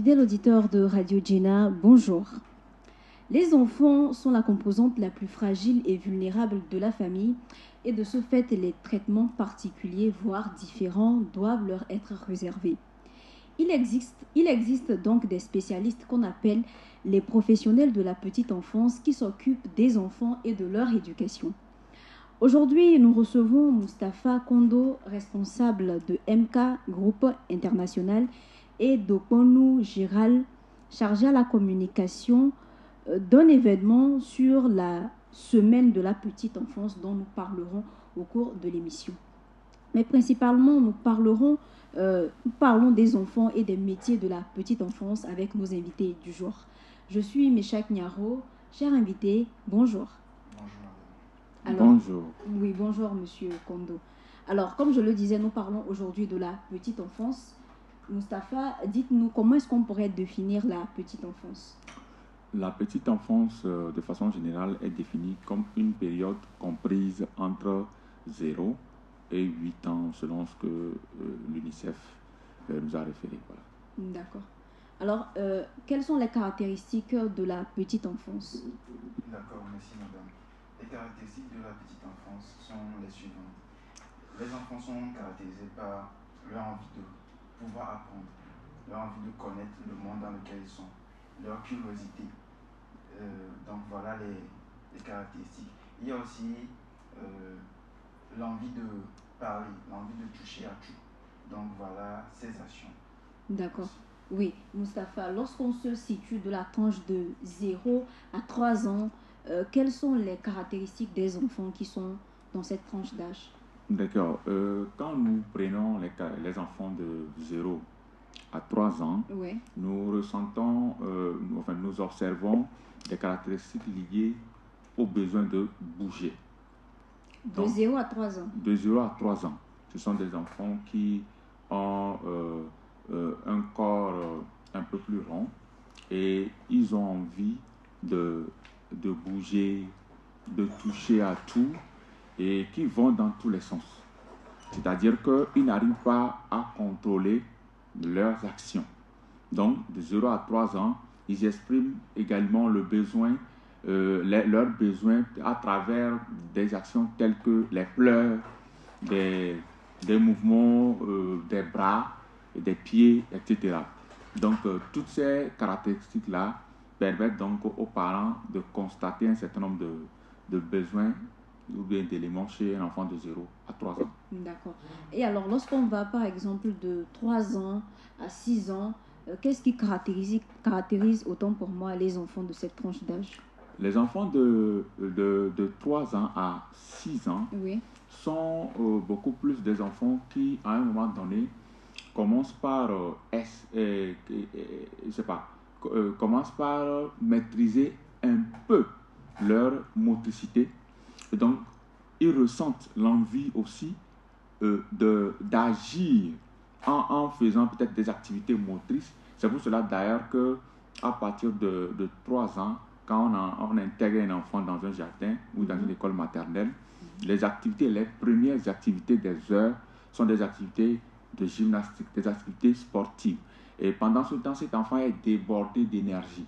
Fidèles auditeurs de Radio Djena, bonjour. Les enfants sont la composante la plus fragile et vulnérable de la famille et de ce fait, les traitements particuliers, voire différents, doivent leur être réservés. Il existe donc des spécialistes qu'on appelle les professionnels de la petite enfance qui s'occupent des enfants et de leur éducation. Aujourd'hui, nous recevons Moustapha Kondo, responsable de MK Groupe International, et Dokonu Gérald, chargé à la communication d'un événement sur la semaine de la petite enfance dont nous parlerons au cours de l'émission. Mais principalement, nous parlons des enfants et des métiers de la petite enfance avec nos invités du jour. Je suis Meshak Nyaro. Cher invité, bonjour. Alors, bonjour. Oui, bonjour Monsieur Kondo. Alors, comme je le disais, nous parlons aujourd'hui de la petite enfance. Moustapha, dites-nous comment est-ce qu'on pourrait définir la petite enfance? La petite enfance, de façon générale, est définie comme une période comprise entre 0 et 8 ans, selon ce que l'UNICEF nous a référé. Voilà. D'accord. Alors, quelles sont les caractéristiques de la petite enfance? D'accord, merci madame. Les caractéristiques de la petite enfance sont les suivantes. Les enfants sont caractérisés par leur envie de pouvoir apprendre, leur envie de connaître le monde dans lequel ils sont, leur curiosité. Donc voilà les caractéristiques. Il y a aussi l'envie de parler, l'envie de toucher à tout. Donc voilà ces actions. D'accord. Oui, Moustapha, lorsqu'on se situe de la tranche de 0 à 3 ans, quelles sont les caractéristiques des enfants qui sont dans cette tranche d'âge? D'accord. Quand nous prenons les enfants de 0 à 3 ans, oui, nous ressentons, nous observons des caractéristiques liées au besoin de bouger. De 0 à 3 ans. De 0 à 3 ans. Ce sont des enfants qui ont un corps un peu plus rond et ils ont envie de bouger, de toucher à tout et qui vont dans tous les sens. C'est-à-dire qu'ils n'arrivent pas à contrôler leurs actions. Donc, de 0 à 3 ans, ils expriment également le besoin, leurs besoins à travers des actions telles que les pleurs, des mouvements des bras, des pieds, etc. Donc, toutes ces caractéristiques-là permettent donc aux parents de constater un certain nombre de besoins ou bien d'éléments chez un enfant de 0 à 3 ans. D'accord. Et alors, lorsqu'on va par exemple de 3 ans à 6 ans, qu'est-ce qui caractérise autant pour moi les enfants de cette tranche d'âge? Les enfants de 3 ans à 6 ans oui, sont beaucoup plus des enfants qui, à un moment donné, commencent par, commencent par maîtriser un peu leur motricité. Et donc, ils ressentent l'envie aussi d'agir en faisant peut-être des activités motrices. C'est pour cela d'ailleurs qu'à partir de 3 ans, quand on intègre un enfant dans un jardin ou dans une école maternelle, les premières activités des heures sont des activités de gymnastique, des activités sportives. Et pendant ce temps, cet enfant est débordé d'énergie.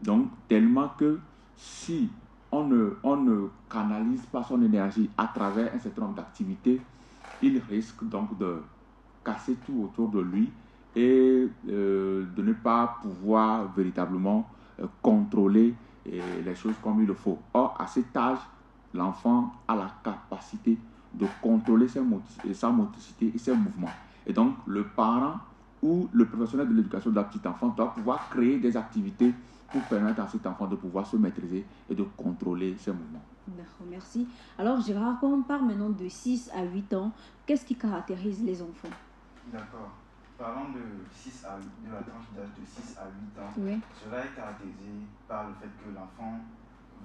Donc, tellement que si on ne canalise pas son énergie à travers un certain nombre d'activités, il risque donc de casser tout autour de lui et de ne pas pouvoir véritablement contrôler les choses comme il le faut. Or, à cet âge, l'enfant a la capacité de contrôler sa motricité et ses mouvements. Et donc, le parent ou le professionnel de l'éducation de la petite enfant doit pouvoir créer des activités pour permettre à cet enfant de pouvoir se maîtriser et de contrôler ses mouvements. D'accord, merci. Alors Gérard, quand on parle maintenant de 6 à 8 ans, qu'est-ce qui caractérise les enfants? D'accord. Parlons de la tranche d'âge de 6 à 8 ans. Oui. Cela est caractérisé par le fait que l'enfant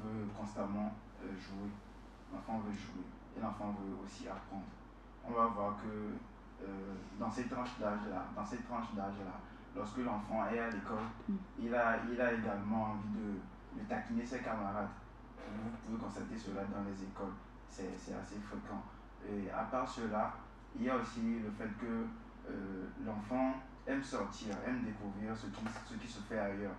veut constamment jouer. L'enfant veut jouer et l'enfant veut aussi apprendre. On va voir que dans cette tranche d'âge-là, lorsque l'enfant est à l'école, il a également envie de taquiner ses camarades. Vous pouvez constater cela dans les écoles, c'est assez fréquent. Et à part cela, il y a aussi le fait que l'enfant aime sortir, aime découvrir ce qui se fait ailleurs.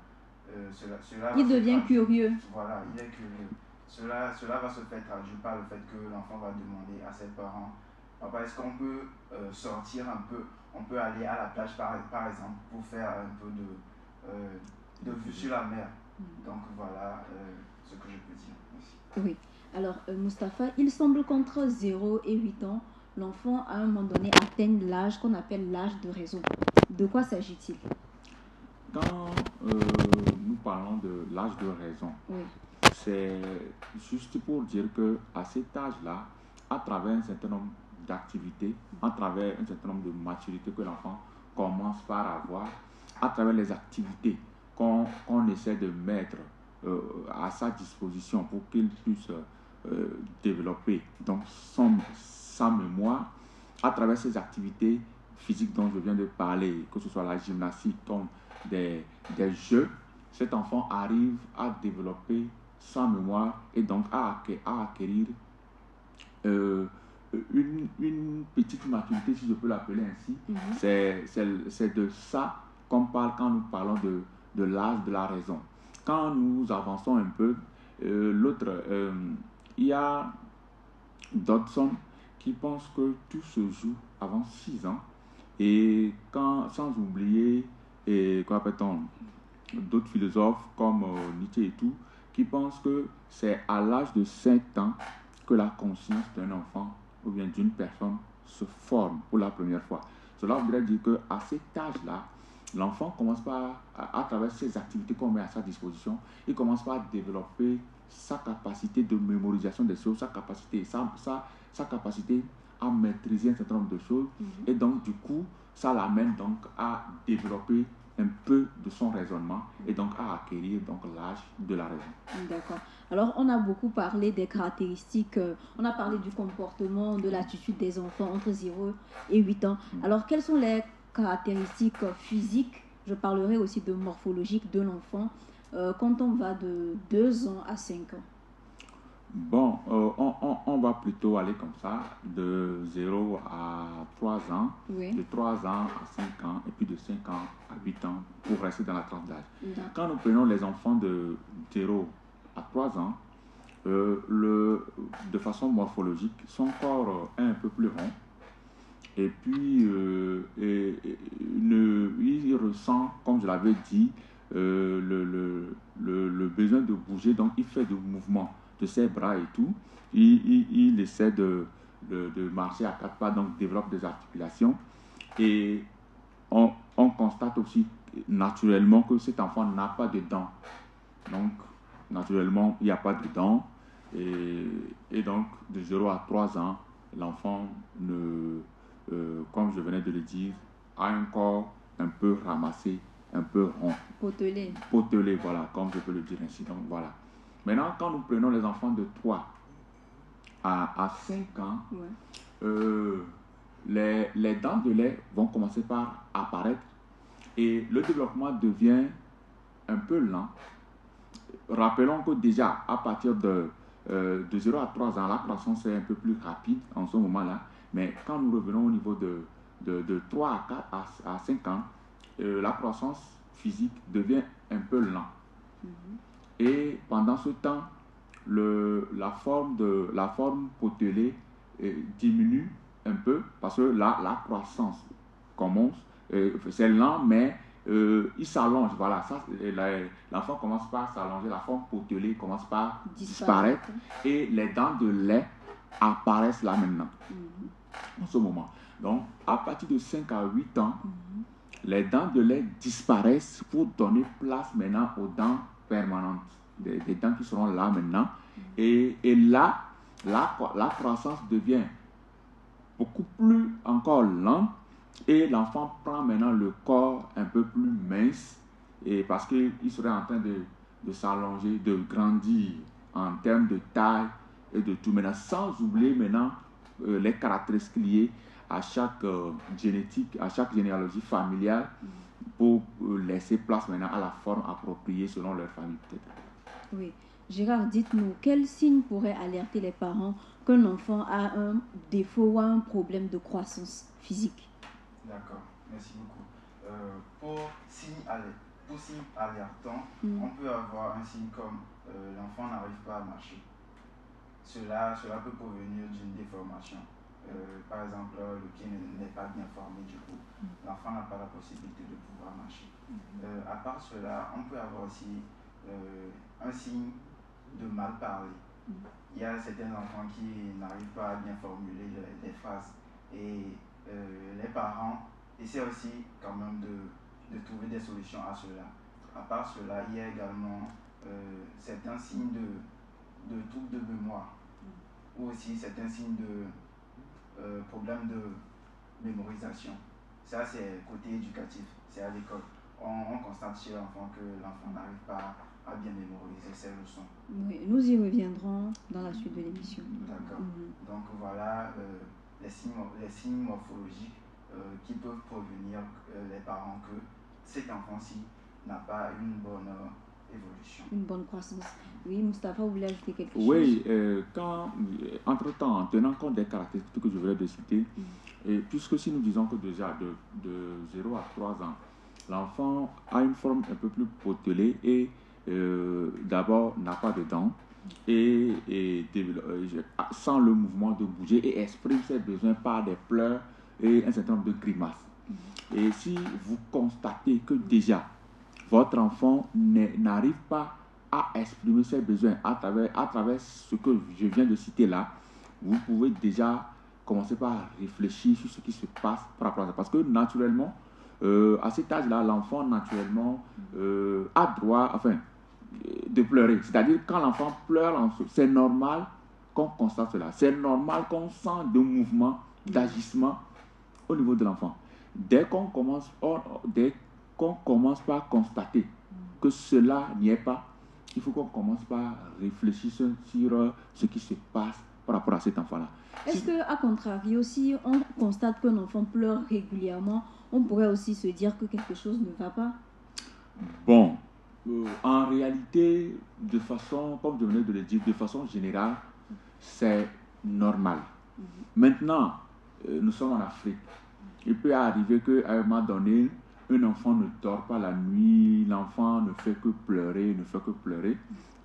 Cela Il devient curieux. Voilà, il est curieux. Cela va se faire traduire par le fait que l'enfant va demander à ses parents, papa, est-ce qu'on peut sortir un peu, on peut aller à la plage par exemple pour faire un peu de vue sur la mer. Donc voilà ce que je peux dire ici. Oui. Alors, Mustapha, il semble qu'entre 0 et 8 ans, l'enfant, à un moment donné, atteigne l'âge qu'on appelle l'âge de raison. De quoi s'agit-il? Quand nous parlons de l'âge de raison, oui. C'est juste pour dire qu'à cet âge-là, à travers un certain nombre d'activités, à travers un certain nombre de maturités que l'enfant commence par avoir, à travers les activités qu'on essaie de mettre à sa disposition pour qu'il puisse développer donc sa mémoire, à travers ces activités physiques dont je viens de parler, que ce soit la gymnastique comme des jeux, cet enfant arrive à développer sa mémoire et donc à acquérir une petite maturité, si je peux l'appeler ainsi. C'est de ça qu'on parle quand nous parlons de l'âge de la raison. Quand nous avançons un peu, il y a Dodson qui pense que tout se joue avant 6 ans et sans oublier, quoi appelle-t-on, d'autres philosophes comme Nietzsche et tout, qui pensent que c'est à l'âge de 5 ans que la conscience d'un enfant ou bien d'une personne se forme pour la première fois. Cela voudrait dire qu'à cet âge-là, l'enfant commence par, à travers ces activités qu'on met à sa disposition, il commence par développer sa capacité de mémorisation des choses, sa capacité à maîtriser un certain nombre de choses. Et donc, du coup, ça l'amène donc à développer un peu de son raisonnement et donc à acquérir donc l'âge de la raison. D'accord. Alors, on a beaucoup parlé des caractéristiques, on a parlé du comportement, de l'attitude des enfants entre 0 et 8 ans. Alors, quelles sont les caractéristiques physiques, je parlerai aussi de morphologique de l'enfant quand on va de 2 ans à 5 ans? Bon, on va plutôt aller comme ça, de 0 à 3 ans, de 3 ans à 5 ans, et puis de 5 ans à 8 ans, pour rester dans la tranche d'âge. Quand nous prenons les enfants de 0 à 3 ans, de façon morphologique, son corps est un peu plus rond, et puis il ressent, comme je l'avais dit, le besoin de bouger, donc il fait du mouvement de ses bras et tout, il essaie de marcher à 4 pas, donc développe des articulations. Et on constate aussi naturellement que cet enfant n'a pas de dents. Donc, naturellement, il n'y a pas de dents. Et donc, de 0 à 3 ans, l'enfant, comme je venais de le dire, a un corps un peu ramassé, un peu rond. Potelé. Potelé, voilà, comme je peux le dire ainsi. Donc, voilà. Maintenant, quand nous prenons les enfants de 3 à 5 ans, les dents de lait vont commencer par apparaître et le développement devient un peu lent. Rappelons que déjà, à partir de 0 à 3 ans, la croissance est un peu plus rapide en ce moment-là. Mais quand nous revenons au niveau de 3 à 4 à 5 ans, la croissance physique devient un peu lente. Et pendant ce temps, la forme potelée diminue un peu parce que la croissance commence. C'est lent, mais il s'allonge. Voilà, l'enfant commence par s'allonger, la forme potelée commence par disparaître et les dents de lait apparaissent là maintenant, en ce moment. Donc, à partir de 5 à 8 ans, les dents de lait disparaissent pour donner place maintenant aux dents permanentes, des dents qui seront là maintenant. Et là, la croissance devient beaucoup plus encore lente et l'enfant prend maintenant le corps un peu plus mince et parce qu'il serait en train de s'allonger, de grandir en termes de taille et de tout. Maintenant, sans oublier maintenant les caractéristiques liées à chaque génétique, à chaque généalogie familiale pour laisser place maintenant à la forme appropriée selon leur famille peut-être. Oui. Gérard, dites-nous, quel signe pourrait alerter les parents qu'un enfant a un défaut ou un problème de croissance physique? D'accord, merci beaucoup. pour signe alertant, on peut avoir un signe comme l'enfant n'arrive pas à marcher. Cela peut provenir d'une déformation. Par exemple, le pied n'est pas bien formé, du coup, l'enfant n'a pas la possibilité de pouvoir marcher. À part cela, on peut avoir aussi un signe de mal parler. Il y a certains enfants qui n'arrivent pas à bien formuler les phrases et les parents essaient aussi quand même de trouver des solutions à cela. À part cela, il y a également certains signes de troubles de mémoire ou aussi certains signes de problèmes de mémorisation. Ça, c'est côté éducatif, c'est à l'école. On constate chez l'enfant que l'enfant n'arrive pas à bien mémoriser ses leçons. Oui, nous y reviendrons dans la suite de l'émission. D'accord. Donc voilà les signes morphologiques qui peuvent provenir les parents que cet enfant-ci n'a pas une bonne évolution. Une bonne croissance. Oui, Mustapha, vous voulez ajouter quelque chose? Oui, entre-temps, en tenant compte des caractéristiques que je voulais de citer, et puisque si nous disons que déjà de 0 à 3 ans, l'enfant a une forme un peu plus potelée et d'abord n'a pas de dents et sans le mouvement de bouger et exprime ses besoins par des pleurs et un certain nombre de grimaces. Et si vous constatez que déjà votre enfant n'arrive pas à exprimer ses besoins à travers ce que je viens de citer là, vous pouvez déjà commencer par réfléchir sur ce qui se passe par rapport à ça. Parce que naturellement, à cet âge-là, l'enfant naturellement a droit de pleurer. C'est-à-dire quand l'enfant pleure, c'est normal qu'on constate cela. C'est normal qu'on sent de mouvements, d'agissement au niveau de l'enfant. Dès qu'on commence par constater que cela n'y est pas, il faut qu'on commence par réfléchir sur ce qui se passe par rapport à cet enfant-là. Est-ce qu'à contrario, si on constate qu'un enfant pleure régulièrement, on pourrait aussi se dire que quelque chose ne va pas? Bon, en réalité, de façon, comme je venais de le dire, de façon générale, c'est normal. Maintenant, nous sommes en Afrique. Il peut arriver qu'à un moment donné, un enfant ne dort pas la nuit, l'enfant ne fait que pleurer.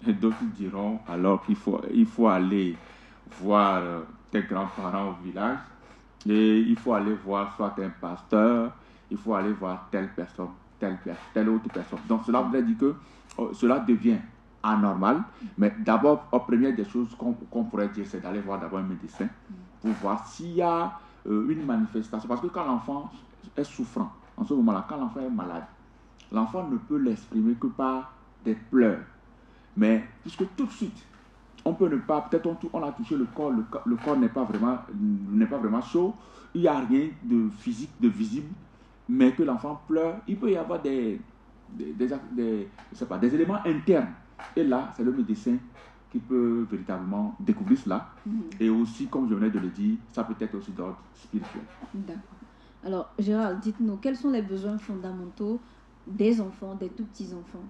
Et d'autres diront alors qu'il faut aller voir tes grands-parents au village et il faut aller voir soit un pasteur, il faut aller voir telle personne, telle autre personne. Donc cela voudrait dire que cela devient anormal, mais d'abord, la première des choses qu'on pourrait dire, c'est d'aller voir d'abord un médecin pour voir s'il y a une manifestation. Parce que quand l'enfant est souffrant, en ce moment-là, quand l'enfant est malade, l'enfant ne peut l'exprimer que par des pleurs. Mais puisque tout de suite, on peut ne pas, peut-être on a touché le corps n'est pas vraiment chaud, il n'y a rien de physique, de visible, mais que l'enfant pleure, il peut y avoir des éléments internes. Et là, c'est le médecin qui peut véritablement découvrir cela. Et aussi, comme je venais de le dire, ça peut être aussi d'ordre spirituel. D'accord. Alors, Gérald, dites-nous, quels sont les besoins fondamentaux des enfants, des tout petits enfants?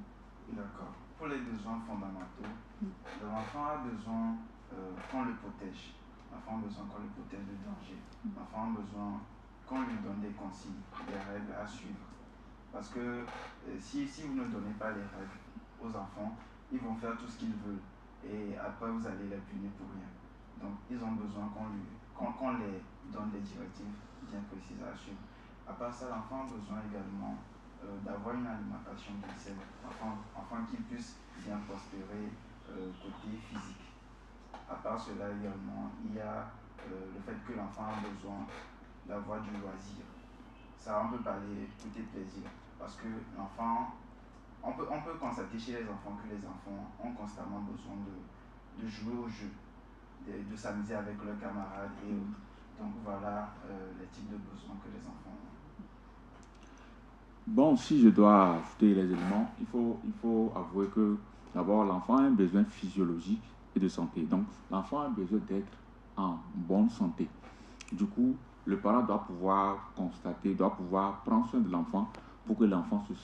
D'accord. Pour les besoins fondamentaux, l'enfant a besoin qu'on le protège. L'enfant a besoin qu'on le protège de danger. L'enfant a besoin qu'on lui donne des consignes, des règles à suivre. Parce que si vous ne donnez pas les règles aux enfants, ils vont faire tout ce qu'ils veulent. Et après, vous allez les punir pour rien. Donc, ils ont besoin qu'on les donne des directives bien précises à suivre. À part ça, l'enfant a besoin également d'avoir une alimentation qu'il sait, afin qu'il puisse bien prospérer côté physique. À part cela également, il y a le fait que l'enfant a besoin d'avoir du loisir. Ça, on peut parler côté plaisir. Parce que l'enfant, on peut constater chez les enfants que les enfants ont constamment besoin de jouer au jeu, de s'amuser avec leurs camarades et autres. Donc voilà les types de besoins que les enfants ont. Bon, si je dois ajouter les éléments, il faut avouer que d'abord l'enfant a un besoin physiologique et de santé. Donc l'enfant a besoin d'être en bonne santé. Du coup, le parent doit pouvoir constater, doit pouvoir prendre soin de l'enfant pour que l'enfant se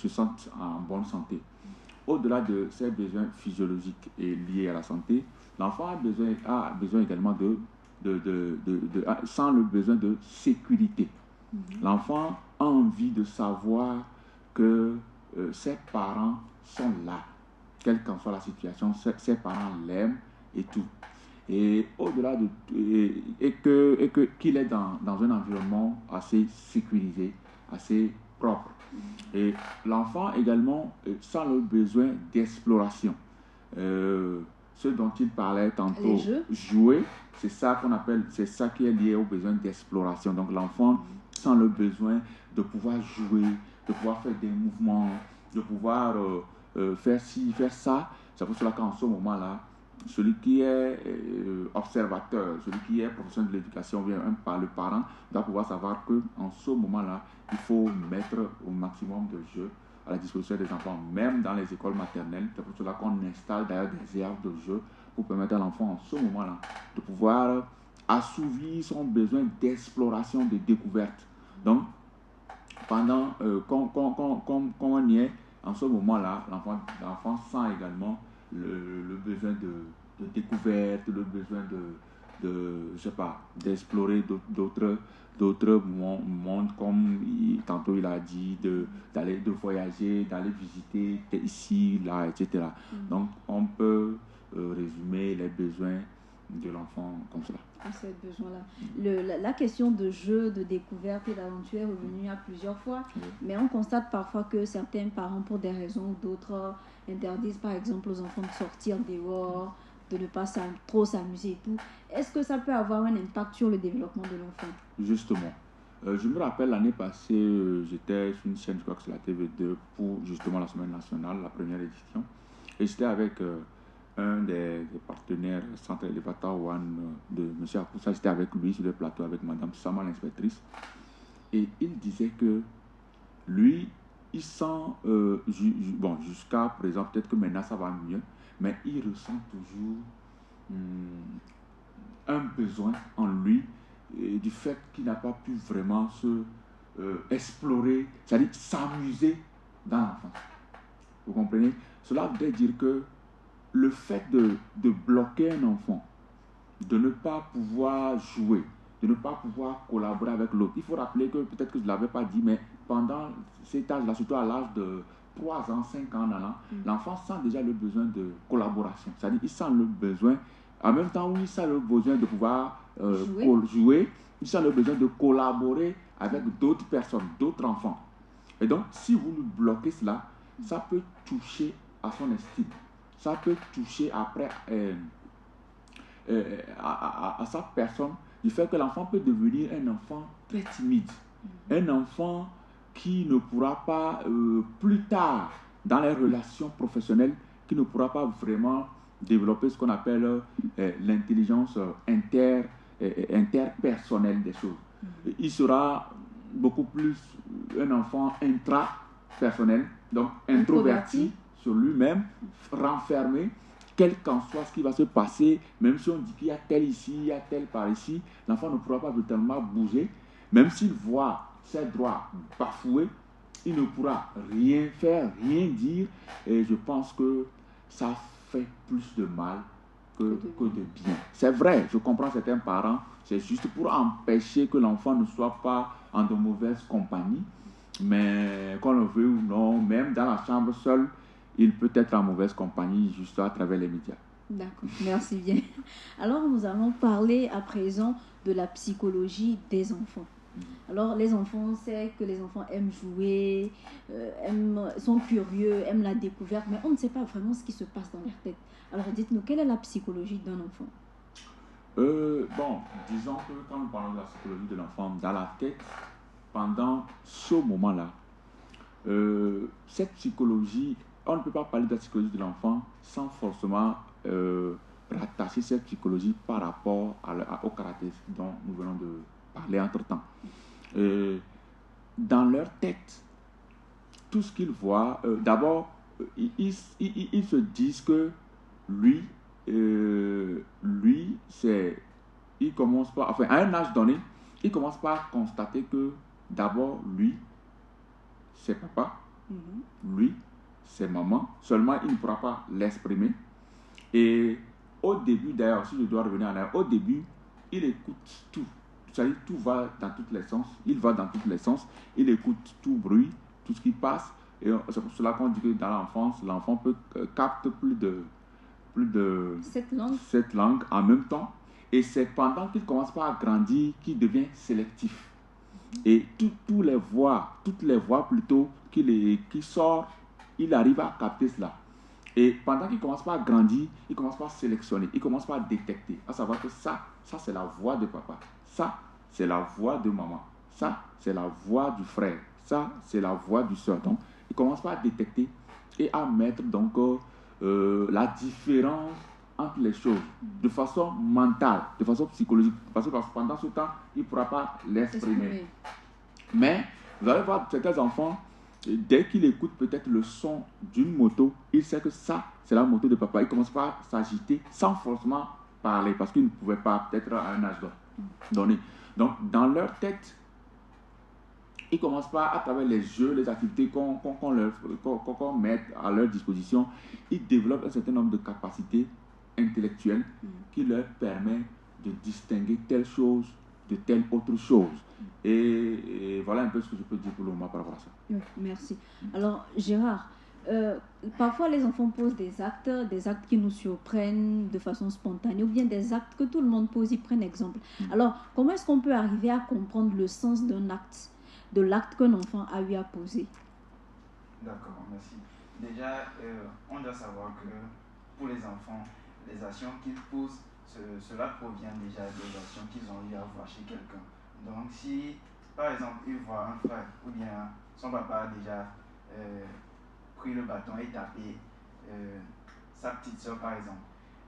sente en bonne santé. Au-delà de ses besoins physiologiques et liés à la santé, l'enfant a besoin également sans le besoin de sécurité. L'enfant a envie de savoir que ses parents sont là, quelle qu'en soit la situation, ses parents l'aiment et tout. Et au-delà de qu'il est dans un environnement assez sécurisé, assez propre. Et l'enfant également sent le besoin d'exploration. Ce dont il parlait tantôt, jouer, c'est ça qui est lié au besoin d'exploration. Donc l'enfant sent le besoin de pouvoir jouer, de pouvoir faire des mouvements, de pouvoir faire ci, faire ça. C'est pour cela qu'en ce moment-là, celui qui est observateur, celui qui est professionnel de l'éducation, bien par le parent, doit pouvoir savoir qu'en ce moment-là, il faut mettre au maximum de jeux à la disposition des enfants, même dans les écoles maternelles. C'est pour cela qu'on installe d'ailleurs des aires de jeu pour permettre à l'enfant en ce moment-là de pouvoir assouvir son besoin d'exploration, de découverte. Donc, pendant comme on y est, en ce moment-là, l'enfant sent également le besoin de découverte, le besoin je sais pas, d'explorer d'autres mondes, comme tantôt il a dit, de voyager, d'aller visiter ici, là, etc. Donc, on peut résumer les besoins de l'enfant comme cela. Ces besoins-là. La question de jeu, de découverte et d'aventure est revenue à plusieurs fois, mais on constate parfois que certains parents, pour des raisons ou d'autres, interdisent par exemple aux enfants de sortir dehors, de ne pas trop s'amuser et tout. Est-ce que ça peut avoir un impact sur le développement de l'enfant? Justement. Je me rappelle l'année passée, j'étais sur une chaîne, je crois que c'est la TV2, pour justement la Semaine nationale, la première édition. Et j'étais avec un des partenaires Centre Elevator One de M. Akoussa. J'étais avec lui sur le plateau avec Mme Sama, l'inspectrice. Et il disait que lui, il sent, jusqu'à présent, peut-être que maintenant ça va mieux, mais il ressent toujours un besoin en lui du fait qu'il n'a pas pu vraiment se explorer, c'est-à-dire s'amuser dans l'enfance. Vous comprenez? Cela veut dire que le fait de bloquer un enfant, de ne pas pouvoir jouer, de ne pas pouvoir collaborer avec l'autre. Il faut rappeler que, peut-être que je ne l'avais pas dit, mais pendant cet âge-là, surtout à l'âge de 3 ans, 5 ans, l'enfant sent déjà le besoin de collaboration. C'est-à-dire qu'il sent le besoin, en même temps où il sent le besoin de pouvoir jouer, il sent le besoin de collaborer avec d'autres personnes, d'autres enfants. Et donc, si vous lui bloquez cela, ça peut toucher à son estime. Ça peut toucher après à sa personne, du fait que l'enfant peut devenir un enfant très timide. Un enfant qui ne pourra pas, plus tard, dans les relations professionnelles, qui ne pourra pas vraiment développer ce qu'on appelle l'intelligence interpersonnelle des choses. Il sera beaucoup plus un enfant intrapersonnel, donc introverti sur lui-même, renfermé, quel qu'en soit ce qui va se passer, même si on dit qu'il y a tel ici, il y a tel par ici, l'enfant ne pourra pas véritablement bouger. Même s'il voit ses droits bafoués, il ne pourra rien faire, rien dire. Et je pense que ça fait plus de mal que de bien. C'est vrai, je comprends certains parents, c'est juste pour empêcher que l'enfant ne soit pas en de mauvaise compagnie. Mais qu'on le veuille ou non, même dans la chambre seule, il peut être en mauvaise compagnie juste à travers les médias. D'accord, merci bien. Alors, nous allons parler à présent de la psychologie des enfants. Alors, les enfants, on sait que les enfants aiment jouer, sont curieux, aiment la découverte, mais on ne sait pas vraiment ce qui se passe dans leur tête. Alors, dites-nous, quelle est la psychologie d'un enfant? Disons que quand nous parlons de la psychologie de l'enfant, dans la tête, pendant ce moment-là, cette psychologie, on ne peut pas parler de la psychologie de l'enfant sans forcément rattacher cette psychologie par rapport aux caractéristiques dont nous venons de parler entre-temps. Dans leur tête, tout ce qu'ils voient, d'abord, ils se disent que lui, il commence par, enfin, à un âge donné, il commence par constater que d'abord, lui, c'est papa, lui, c'est maman, seulement il ne pourra pas l'exprimer. Et au début, d'ailleurs, si je dois revenir en arrière, au début, il écoute tout. c'est-à-dire tout va dans tous les sens. Il va dans tous les sens. Il écoute tout bruit, tout ce qui passe. Et c'est pour cela qu'on dit que dans l'enfance, l'enfant peut capte plus de cette langue en même temps. Et c'est pendant qu'il commence pas à grandir qu'il devient sélectif. Et toutes les voix plutôt qui sortent, il arrive à capter cela. Et pendant qu'il commence pas à grandir, il commence pas à sélectionner, il commence pas à détecter, à savoir que ça c'est la voix de papa, ça c'est la voix de maman, ça c'est la voix du frère, ça c'est la voix du soeur. Donc il commence pas à détecter et à mettre donc la différence entre les choses de façon mentale, de façon psychologique, parce que pendant ce temps, il ne pourra pas l'exprimer. Mais vous allez voir certains enfants, dès qu'il écoute peut-être le son d'une moto, il sait que ça, c'est la moto de papa. Il commence pas à s'agiter sans forcément parler, parce qu'il ne pouvait pas, peut-être à un âge donné. Donc, dans leur tête, ils ne commencent pas à travers les jeux, les activités qu'on met à leur disposition. Ils développent un certain nombre de capacités intellectuelles qui leur permet de distinguer telle chose de telle autre chose. Et voilà un peu ce que je peux dire pour le moment par rapport à ça. Oui, merci. Alors, Gérard, parfois les enfants posent des actes qui nous surprennent de façon spontanée, ou bien des actes que tout le monde pose, ils prennent exemple. Alors, comment est-ce qu'on peut arriver à comprendre le sens d'un acte, de l'acte qu'un enfant a eu à poser? D'accord, merci. Déjà, on doit savoir que pour les enfants, les actions qu'ils posent, cela provient déjà des actions qu'ils ont eu à voir chez quelqu'un. Donc, si par exemple ils voient un frère ou bien son papa a déjà pris le bâton et tapé sa petite soeur, par exemple,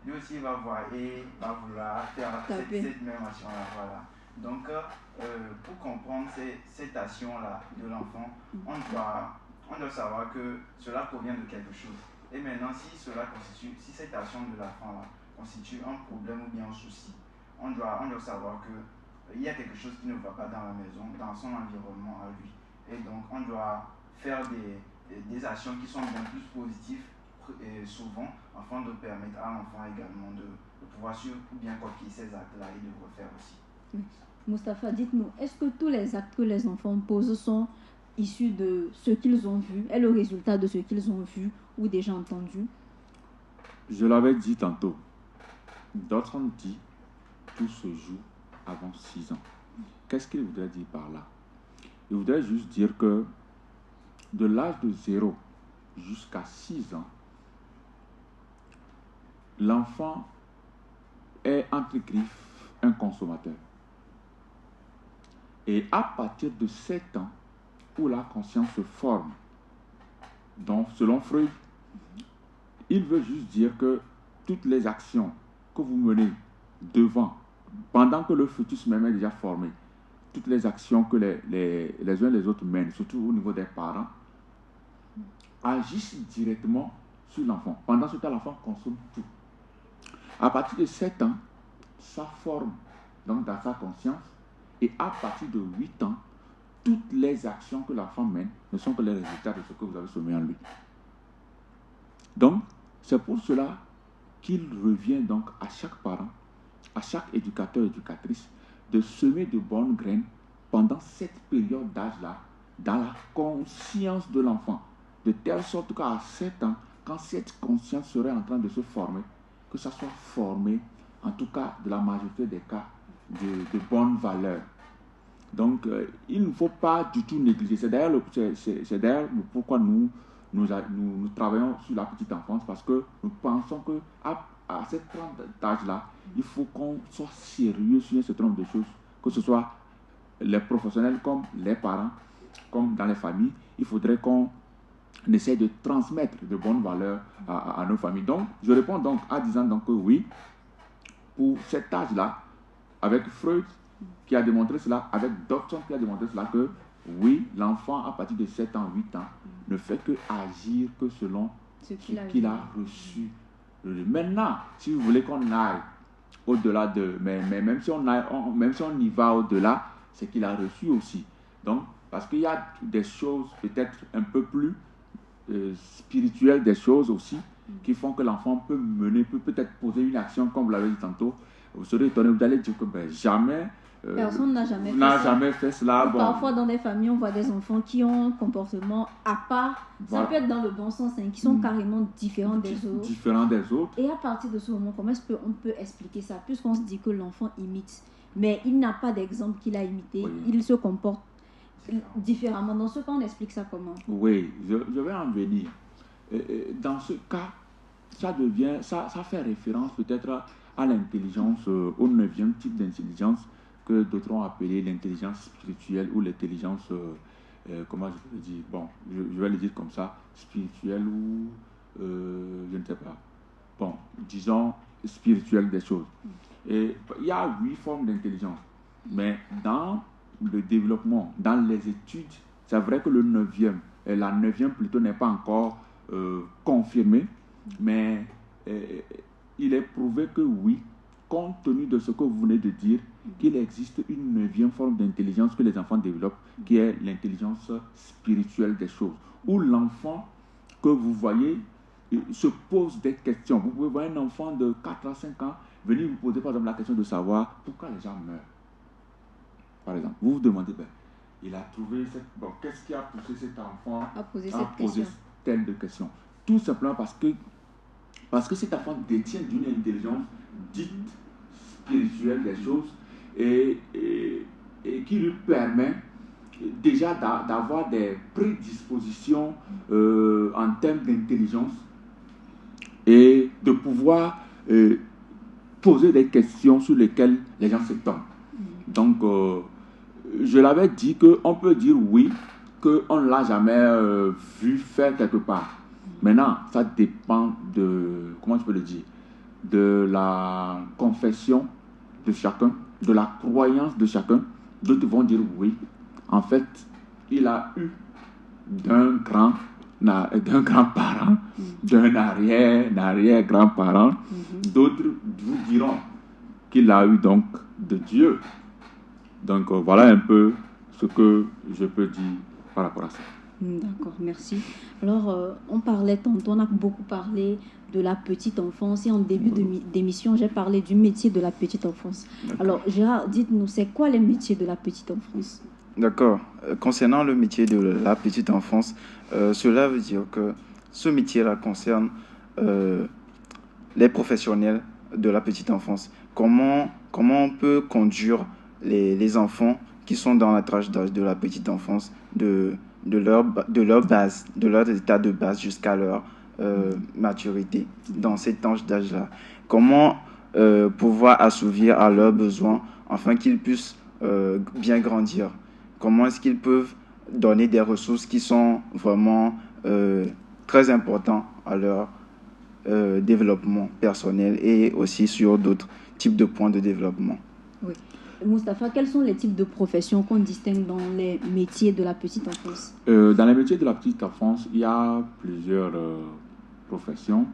lui aussi il va voir et va vouloir faire cette même action-là. Voilà. Donc, pour comprendre cette action-là de l'enfant, on doit savoir que cela provient de quelque chose. Et maintenant, si cette action de l'enfant-là constitue un problème ou bien un souci, on doit savoir qu'il y a quelque chose qui ne va pas dans la maison, dans son environnement à lui. Et donc, on doit faire des actions qui sont bien plus positives souvent, afin de permettre à l'enfant également de pouvoir suivre ou bien copier ces actes-là et de refaire aussi. Moustapha, dites-nous, est-ce que tous les actes que les enfants posent sont issus de ce qu'ils ont vu, est le résultat de ce qu'ils ont vu ou déjà entendu? Je l'avais dit tantôt. D'autres ont dit tout se joue avant 6 ans. Qu'est-ce qu'il voudrait dire par là? Il voudrait juste dire que de l'âge de 0 jusqu'à 6 ans, l'enfant est entre griffes un consommateur. Et à partir de 7 ans, où la conscience se forme, donc selon Freud, il veut juste dire que toutes les actions que vous menez devant, pendant que le fœtus même est déjà formé, toutes les actions que les uns et les autres mènent, surtout au niveau des parents, agissent directement sur l'enfant. Pendant ce temps, l'enfant consomme tout. À partir de 7 ans, ça forme donc dans sa conscience, et à partir de 8 ans, toutes les actions que l'enfant mène ne sont que les résultats de ce que vous avez semé en lui. Donc, c'est pour cela qu'il revient donc à chaque parent, à chaque éducateur et éducatrice, de semer de bonnes graines pendant cette période d'âge-là, dans la conscience de l'enfant, de telle sorte qu'à 7 ans, quand cette conscience serait en train de se former, que ça soit formé, en tout cas de la majorité des cas, de bonnes valeurs. Donc, il ne faut pas du tout négliger. C'est d'ailleurs pourquoi nous travaillons sur la petite enfance, parce que nous pensons qu'à cette tranche d'âge-là, il faut qu'on soit sérieux sur un certain nombre de choses, que ce soit les professionnels comme les parents, comme dans les familles. Il faudrait qu'on essaie de transmettre de bonnes valeurs à nos familles. Donc, je réponds donc en disant donc que oui, pour cet âge-là, avec Freud qui a démontré cela, avec Dodson qui a démontré cela, que oui, l'enfant à partir de 7 ans, 8 ans, ne fait que agir que selon ce qu'il a reçu. Maintenant, si vous voulez qu'on aille au-delà de... Mais même si on y va au-delà, c'est qu'il a reçu aussi. Donc, parce qu'il y a des choses peut-être un peu plus spirituelles, des choses aussi, qui font que l'enfant peut peut-être poser une action, comme vous l'avez dit tantôt. Vous serez étonné, vous allez dire que jamais Personne n'a jamais fait cela. Bon. Parfois, dans des familles, on voit des enfants qui ont un comportement à part. Ça peut être dans le bon sens, qui sont carrément différents des autres. Et à partir de ce moment, comment est-ce qu'on peut expliquer ça? Puisqu'on se dit que l'enfant imite, mais il n'a pas d'exemple qu'il a imité, il se comporte différemment. Dans ce cas, on explique ça comment? Oui, je vais en venir. Dans ce cas, ça fait référence peut-être à l'intelligence, au 9e type d'intelligence que d'autres ont appelé l'intelligence spirituelle ou l'intelligence, comment je peux le dire, bon, je vais le dire comme ça, spirituelle ou, je ne sais pas, bon, disons, spirituelle des choses. Et il y a 8 formes d'intelligence, mais dans le développement, dans les études, c'est vrai que le 9e, la 9e plutôt n'est pas encore confirmée, mais il est prouvé que oui, compte tenu de ce que vous venez de dire, qu'il existe une 9e forme d'intelligence que les enfants développent, qui est l'intelligence spirituelle des choses, où l'enfant que vous voyez se pose des questions. Vous pouvez voir un enfant de 4 à 5 ans venir vous poser par exemple la question de savoir pourquoi les gens meurent. Par exemple, vous vous demandez, il a trouvé qu'est-ce qui a poussé cet enfant à poser telle de questions. Tout simplement parce que cet enfant détient d'une intelligence dite spirituelle des choses et qui lui permet déjà d'avoir des prédispositions en termes d'intelligence et de pouvoir poser des questions sur lesquelles les gens se tombent. Donc, je l'avais dit qu'on peut dire oui, qu'on ne l'a jamais vu faire quelque part. Maintenant, ça dépend de, comment je peux le dire, de la confession de chacun, de la croyance de chacun. D'autres vont dire oui. En fait, il a eu d'un grand-parent, d'un arrière-grand-parent. D'autres vous diront qu'il a eu donc de Dieu. Donc voilà un peu ce que je peux dire par rapport à ça. D'accord, merci. Alors, on a beaucoup parlé de la petite enfance et en début d'émission, j'ai parlé du métier de la petite enfance. D'accord. Alors, Gérard, dites-nous, c'est quoi les métiers de la petite enfance? D'accord. Concernant le métier de la petite enfance, cela veut dire que ce métier-là concerne les professionnels de la petite enfance. Comment on peut conduire les enfants qui sont dans la tranche d'âge de la petite enfance, de leur base, de leur état de base jusqu'à leur maturité dans cette tranche d'âge-là. Comment pouvoir assouvir à leurs besoins afin qu'ils puissent bien grandir. Comment est-ce qu'ils peuvent donner des ressources qui sont vraiment très importantes à leur développement personnel et aussi sur d'autres types de points de développement. Oui. Moustapha, quels sont les types de professions qu'on distingue dans les métiers de la petite enfance? Dans les métiers de la petite enfance, il y a plusieurs professions.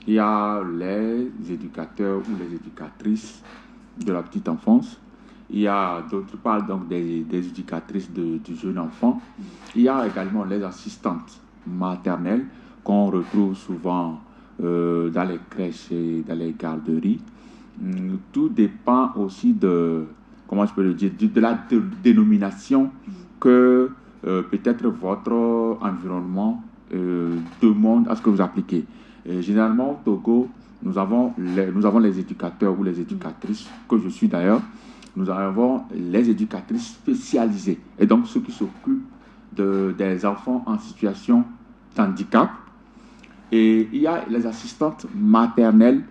Il y a les éducateurs ou les éducatrices de la petite enfance. Il y a d'autres part donc des éducatrices du jeune enfant. Il y a également les assistantes maternelles qu'on retrouve souvent dans les crèches et dans les garderies. Tout dépend aussi de, comment je peux le dire, de la dénomination que peut-être votre environnement demande à ce que vous appliquez. Généralement, au Togo, nous avons les éducateurs ou les éducatrices, que je suis d'ailleurs. Nous avons les éducatrices spécialisées, et donc ceux qui s'occupent des enfants en situation de handicap. Et il y a les assistantes maternelles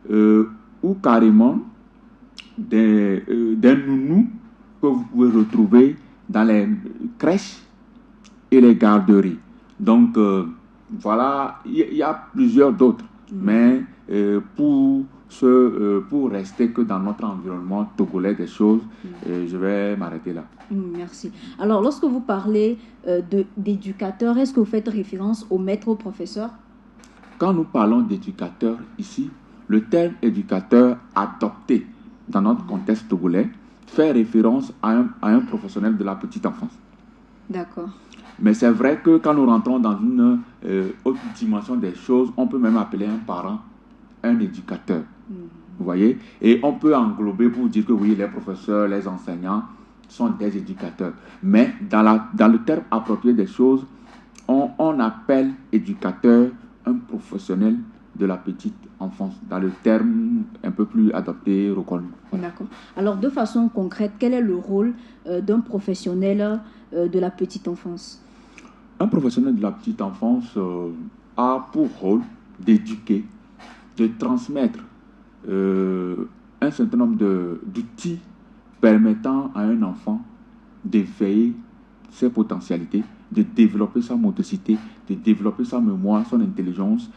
ou carrément des nounous que vous pouvez retrouver dans les crèches et les garderies. Donc voilà, il y a plusieurs d'autres, mais pour rester que dans notre environnement togolais des choses, je vais m'arrêter là. Merci. Alors, lorsque vous parlez d'éducateur, est-ce que vous faites référence au maître, au professeur? Quand nous parlons d'éducateur ici, le terme éducateur adopté dans notre contexte togolais fait référence à un professionnel de la petite enfance. D'accord. Mais c'est vrai que quand nous rentrons dans une autre dimension des choses, on peut même appeler un parent un éducateur. Vous voyez? Et on peut englober pour dire que oui, les professeurs, les enseignants sont des éducateurs. Mais dans le terme approprié des choses, on appelle éducateur un professionnel de la petite enfance, dans le terme un peu plus adopté, reconnu. D'accord. Alors, de façon concrète, quel est le rôle d'un professionnel de la petite enfance? Un professionnel de la petite enfance a pour rôle d'éduquer, de transmettre un certain nombre d'outils permettant à un enfant d'éveiller ses potentialités, de développer sa motricité, de développer sa mémoire, son intelligence,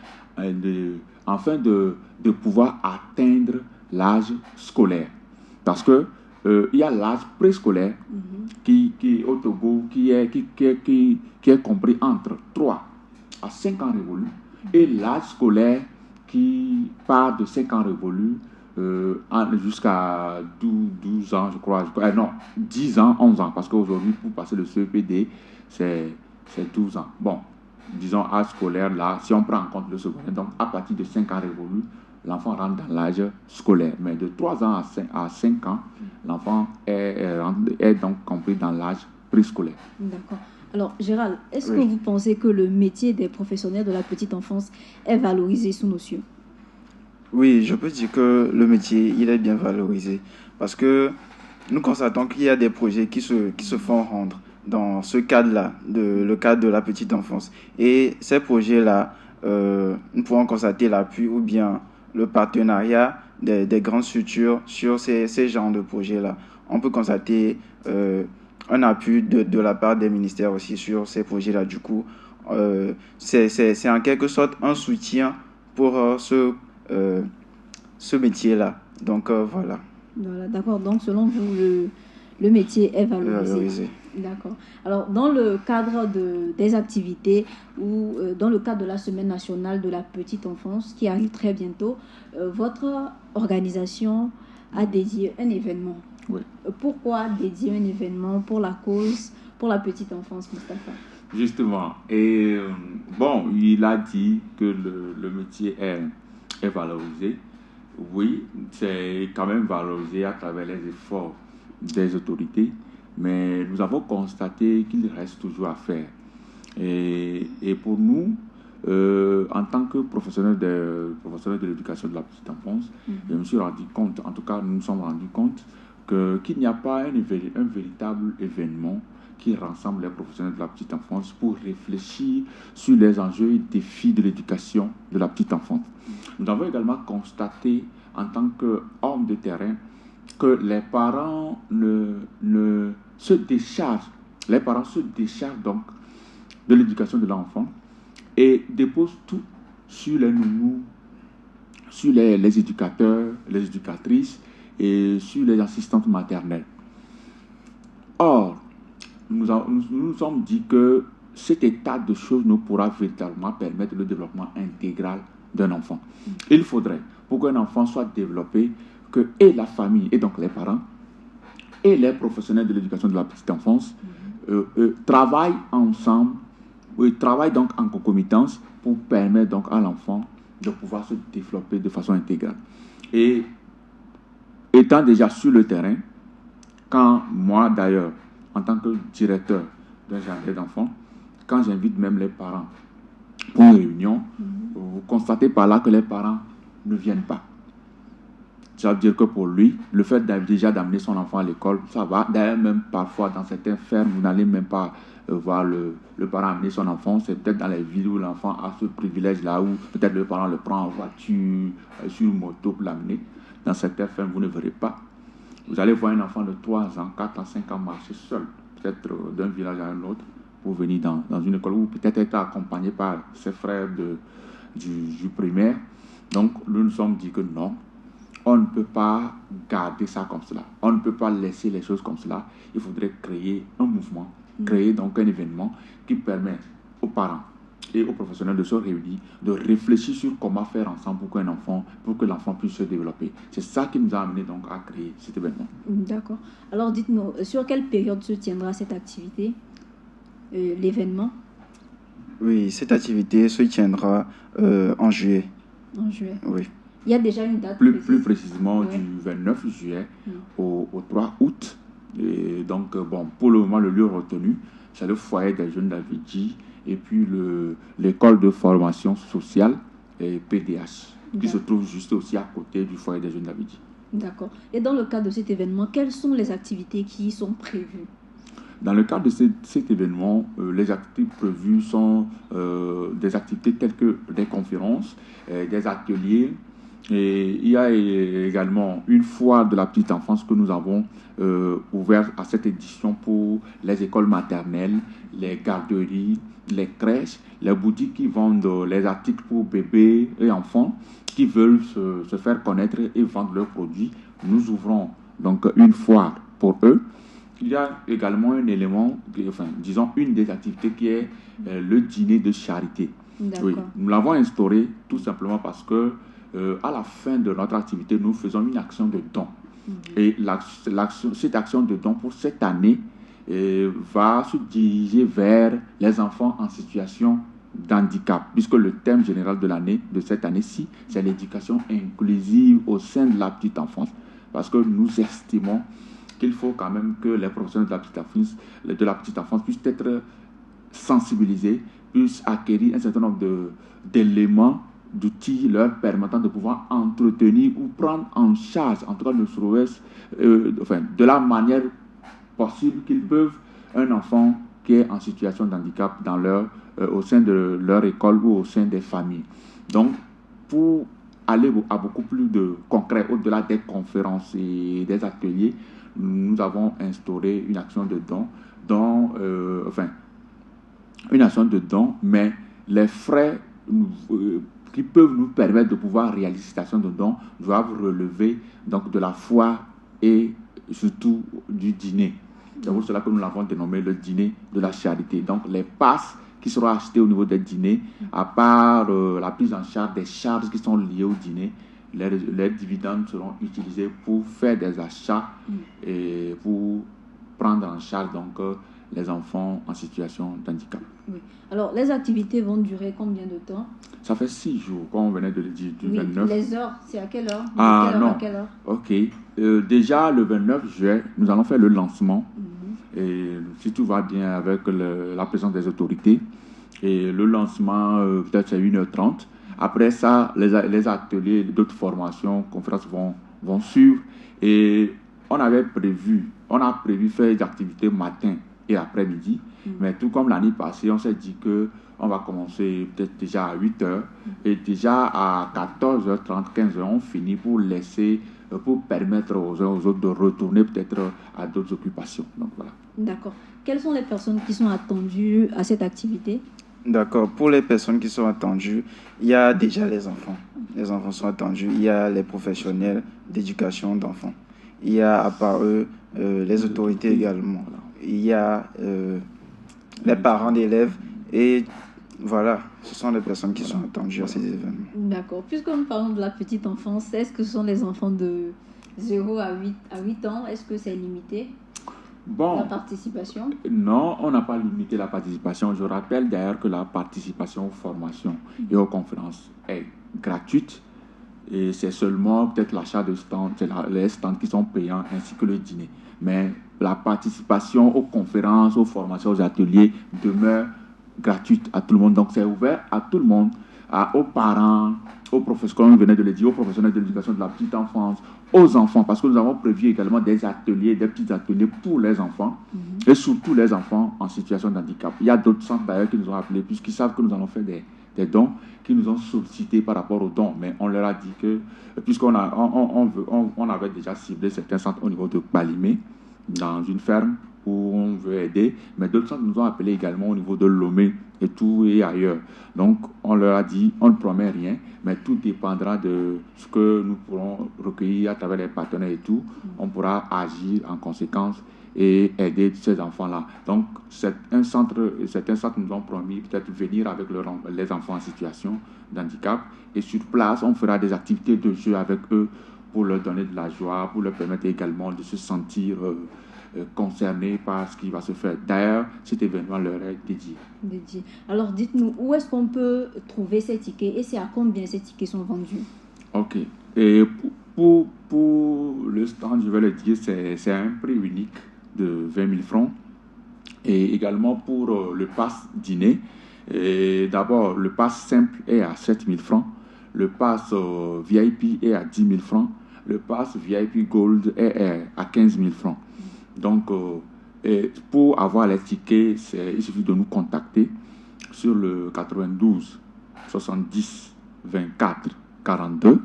afin de pouvoir atteindre l'âge scolaire. Parce que il y a l'âge préscolaire qui au Togo, qui est compris entre 3 à 5 ans révolus, et l'âge scolaire qui part de 5 ans révolus jusqu'à 12 ans, je crois. Non, 10 ans, 11 ans, parce qu'aujourd'hui, pour passer le CEPD, c'est 12 ans. Bon, disons, âge scolaire, là, si on prend en compte le secondaire, donc à partir de 5 ans révolus, l'enfant rentre dans l'âge scolaire. Mais de 3 ans à 5 ans, l'enfant est donc compris dans l'âge préscolaire. D'accord. Alors, Gérald, est-ce que vous pensez que le métier des professionnels de la petite enfance est valorisé sous nos cieux? Oui, je peux dire que le métier, il est bien valorisé. Parce que nous constatons qu'il y a des projets qui se font rendre dans ce cadre-là, le cadre de la petite enfance. Et ces projets-là, nous pourrons constater l'appui ou bien le partenariat des grandes structures sur ces genres de projets-là. On peut constater un appui de la part des ministères aussi sur ces projets-là. Du coup, c'est en quelque sorte un soutien pour ce métier-là. Donc, voilà. Voilà, d'accord. Donc, selon vous, le métier est valorisé. D'accord. Alors, dans le cadre des activités ou dans le cadre de la Semaine nationale de la petite enfance qui arrive très bientôt, votre organisation a dédié un événement. Oui. Pourquoi dédier un événement pour la cause, pour la petite enfance, Moustapha? Justement. Et bon, il a dit que le métier est valorisé. Oui, c'est quand même valorisé à travers les efforts des autorités, mais nous avons constaté qu'il reste toujours à faire. Et pour nous, en tant que professionnel de l'éducation de la petite enfance, je me suis rendu compte, en tout cas nous nous sommes rendus compte, qu'il n'y a pas un véritable événement qui rassemble les professionnels de la petite enfance pour réfléchir sur les enjeux et défis de l'éducation de la petite enfance. Nous avons également constaté, en tant qu'hommes de terrain, que les parents se déchargent donc de l'éducation de l'enfant et déposent tout sur les nounous, sur les éducateurs, les éducatrices et sur les assistantes maternelles. Or, nous nous sommes dit que cet état de choses ne pourra véritablement permettre le développement intégral d'un enfant. Il faudrait, pour qu'un enfant soit développé, que et la famille, et donc les parents, et les professionnels de l'éducation de la petite enfance travaillent ensemble, travaillent donc en concomitance pour permettre donc à l'enfant de pouvoir se développer de façon intégrale. Et étant déjà sur le terrain, quand moi d'ailleurs, en tant que directeur d'un jardin d'enfants, quand j'invite même les parents pour une réunion, vous constatez par là que les parents ne viennent pas. Ça veut dire que pour lui, le fait déjà d'amener son enfant à l'école, ça va. D'ailleurs, même parfois dans certaines fermes, vous n'allez même pas voir le parent amener son enfant. C'est peut-être dans les villes où l'enfant a ce privilège-là, où peut-être le parent le prend en voiture, sur une moto pour l'amener. Dans certaines fermes, vous ne verrez pas. Vous allez voir un enfant de 3 ans, 4 ans, 5 ans marcher seul, peut-être d'un village à un autre, pour venir dans une école, ou peut-être être accompagné par ses frères du primaire. Donc, nous nous sommes dit que non, on ne peut pas garder ça comme cela. On ne peut pas laisser les choses comme cela. Il faudrait créer un mouvement, créer donc un événement qui permet aux parents et aux professionnels de se réunir, de réfléchir sur comment faire ensemble pour que l'enfant puisse se développer. C'est ça qui nous a amené donc à créer cet événement. D'accord. Alors dites-nous, sur quelle période se tiendra cette activité, l'événement? Oui, cette activité se tiendra en juillet. En juillet. Oui. Il y a déjà une date plus précisément Ouais. du 29 juillet au 3 août. Et donc, bon, pour le moment, le lieu retenu, c'est le foyer des jeunes d'Avidji et puis l'école de formation sociale et PDH, qui se trouve juste aussi à côté du foyer des jeunes d'Avidji. D'accord. Et dans le cadre de cet événement, quelles sont les activités qui sont prévues? Dans le cadre de cet événement, les activités prévues sont des activités telles que des conférences, des ateliers. Et il y a également une foire de la petite enfance que nous avons ouverte à cette édition pour les écoles maternelles, les garderies, les crèches, les boutiques qui vendent les articles pour bébés et enfants qui veulent se faire connaître et vendre leurs produits. Nous ouvrons donc une foire pour eux. Il y a également un élément, enfin, disons une des activités qui est le dîner de charité. Oui, nous l'avons instauré tout simplement parce que à la fin de notre activité, nous faisons une action de don. Et cette action de don pour cette année va se diriger vers les enfants en situation d'handicap, puisque le thème général de l'année, de cette année-ci, c'est l'éducation inclusive au sein de la petite enfance. Parce que nous estimons qu'il faut quand même que les professionnels de la petite enfance puissent être sensibilisés, puissent acquérir un certain nombre d'éléments, d'outils leur permettant de pouvoir entretenir ou prendre en charge, en tout cas de la manière possible qu'ils peuvent, un enfant qui est en situation de handicap au sein de leur école ou au sein des familles. Donc, pour aller à beaucoup plus de concret, au-delà des conférences et des ateliers, nous avons instauré une action de don, mais les frais qui peuvent nous permettre de pouvoir réaliser cette action de don doivent relever donc de la foire et surtout du dîner. C'est pour cela que nous l'avons dénommé le dîner de la charité. Donc les passes qui seront achetées au niveau des dîners, à part la prise en charge des charges qui sont liées au dîner, les dividendes seront utilisés pour faire des achats et pour prendre en charge donc les enfants en situation d'handicap. Oui. Alors, les activités vont durer combien de temps? Ça fait 6 jours, comme on venait de le dire, du 29. Les heures, c'est à quelle heure? À quelle heure? Ok. Déjà, le 29 juillet, nous allons faire le lancement. Et si tout va bien avec la présence des autorités. Et le lancement, peut-être c'est 1h30. Après ça, les ateliers d'autres formations, conférences vont suivre. Et on a prévu faire des activités matin et après-midi. Mais tout comme l'année passée, on s'est dit qu'on va commencer peut-être déjà à 8h. Et déjà à 14h30, 15h, on finit pour permettre aux uns aux autres de retourner peut-être à d'autres occupations. Donc voilà. D'accord. Quelles sont les personnes qui sont attendues à cette activité? D'accord. Pour les personnes qui sont attendues, il y a déjà les enfants. Les enfants sont attendus. Il y a les professionnels d'éducation d'enfants. Il y a à part eux les autorités également. Il y a les parents d'élèves et voilà, ce sont les personnes qui sont attendues à ces événements. D'accord. Puisque nous parlons de la petite enfance, est-ce que ce sont les enfants de 0 à 8 ans? Est-ce que c'est limité? La participation? Non, on n'a pas limité la participation. Je rappelle d'ailleurs que la participation aux formations et aux conférences est gratuite. Et c'est seulement peut-être l'achat de stands, c'est les stands qui sont payants ainsi que le dîner. Mais la participation aux conférences, aux formations, aux ateliers demeure gratuite à tout le monde. Donc c'est ouvert à tout le monde, aux parents, aux professeurs, comme on venait de le dire, aux professionnels de l'éducation de la petite enfance, aux enfants, parce que nous avons prévu également des petits ateliers pour les enfants et surtout les enfants en situation de handicap. Il y a d'autres centres d'ailleurs qui nous ont appelés puisqu'ils savent que nous allons faire des dons, qui nous ont sollicité par rapport aux dons. Mais on leur a dit que, puisqu'on avait déjà ciblé certains centres au niveau de Balimé, dans une ferme où on veut aider, mais d'autres centres nous ont appelés également au niveau de Lomé et tout et ailleurs. Donc on leur a dit, on ne promet rien, mais tout dépendra de ce que nous pourrons recueillir à travers les partenaires et tout. On pourra agir en conséquence et aider ces enfants-là. Donc certains centres nous ont promis peut-être venir avec les enfants en situation d'handicap et sur place, on fera des activités de jeu avec eux pour leur donner de la joie, pour leur permettre également de se sentir concernés par ce qui va se faire. D'ailleurs, cet événement leur est dédié. Alors, dites-nous, où est-ce qu'on peut trouver ces tickets et c'est à combien ces tickets sont vendus? Ok. Et pour le stand, je vais le dire, c'est un prix unique de 20 000 francs. Et également pour le pass dîner. D'abord, le pass simple est à 7 000 francs. Le pass VIP est à 10 000 francs. Le pass VIP Gold est à 15 000 francs. Donc, pour avoir les tickets, il suffit de nous contacter sur le 92 70 24 42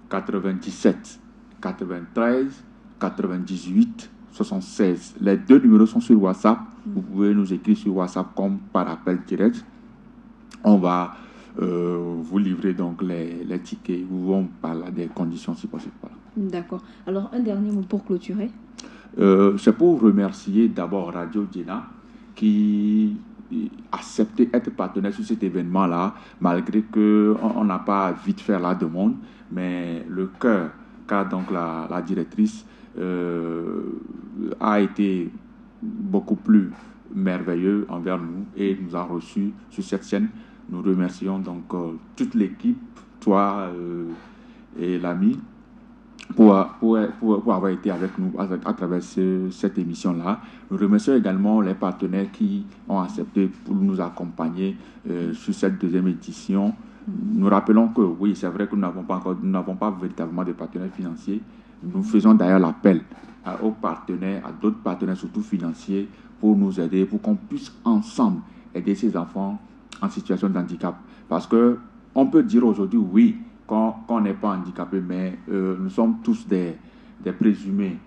97 93 98 76. Les deux numéros sont sur WhatsApp. Vous pouvez nous écrire sur WhatsApp comme par appel direct. On va vous livrer donc les tickets. Vous vont parler des conditions si possible. D'accord. Alors, un dernier mot pour clôturer. C'est pour remercier d'abord Radio Djena qui a accepté d'être partenaire sur cet événement-là, malgré qu'on n'a pas vite fait la demande, mais le cœur qu'a donc la directrice a été beaucoup plus merveilleux envers nous et nous a reçus sur cette scène. Nous remercions donc toute l'équipe, toi et l'ami, pour avoir été avec nous à travers cette émission-là. Nous remercions également les partenaires qui ont accepté pour nous accompagner sur cette deuxième édition. Nous rappelons que oui, c'est vrai que nous n'avons pas véritablement de partenaires financiers. Nous faisons d'ailleurs l'appel aux partenaires, à d'autres partenaires, surtout financiers, pour nous aider, pour qu'on puisse ensemble aider ces enfants en situation de handicap. Parce qu'on peut dire aujourd'hui, oui, qu'on n'est pas handicapé, mais nous sommes tous des présumés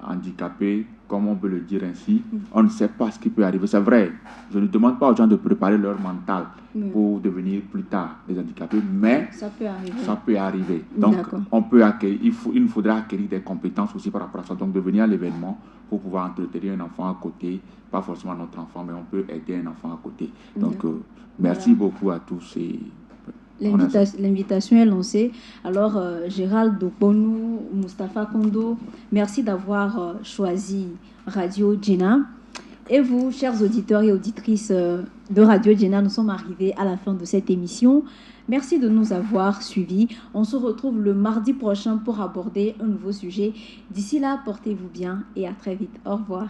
handicapés, comme on peut le dire ainsi. On ne sait pas ce qui peut arriver. C'est vrai, je ne demande pas aux gens de préparer leur mental pour devenir plus tard des handicapés, mais ça peut arriver. Donc, il nous faudra acquérir des compétences aussi par rapport à ça. Donc, de venir à l'événement pour pouvoir entretenir un enfant à côté, pas forcément notre enfant, mais on peut aider un enfant à côté. Donc, merci beaucoup à tous. L'invitation est lancée. Alors, Gérald Dokbonou, Moustapha Kondo, merci d'avoir choisi Radio Djena. Et vous, chers auditeurs et auditrices de Radio Djena, nous sommes arrivés à la fin de cette émission. Merci de nous avoir suivis. On se retrouve le mardi prochain pour aborder un nouveau sujet. D'ici là, portez-vous bien et à très vite. Au revoir.